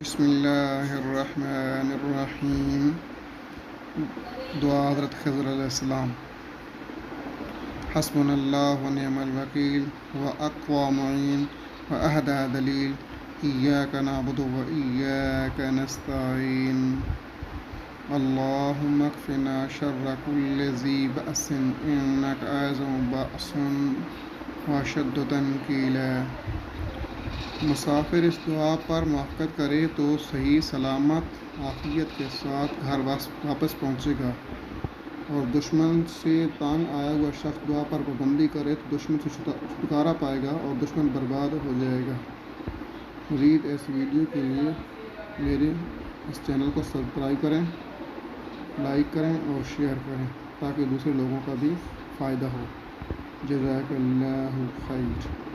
بسم اللہ الرحمن الرحیم۔ دعا حضرت خضر علیہ السلام۔ حسبنا اللہ ونعم الوکیل واقوى معین واہدی دلیل، ایاک نعبد وایاک نستعین، اللہم اکفنا شر کل ذی بأس انک اعظم بأس واشد تنکیلا۔ مسافر اس دعا پر موافقت کرے تو صحیح سلامت عافیت کے ساتھ گھر واپس پہنچے گا، اور دشمن سے تنگ آیا ہوا شخص دعا پر پابندی کرے تو دشمن سے چھٹکارا پائے گا اور دشمن برباد ہو جائے گا۔ مزید ایسی ویڈیو کے لیے میرے اس چینل کو سبسکرائب کریں، لائک کریں اور شیئر کریں تاکہ دوسرے لوگوں کا بھی فائدہ ہو۔ جزاک اللہ خیر۔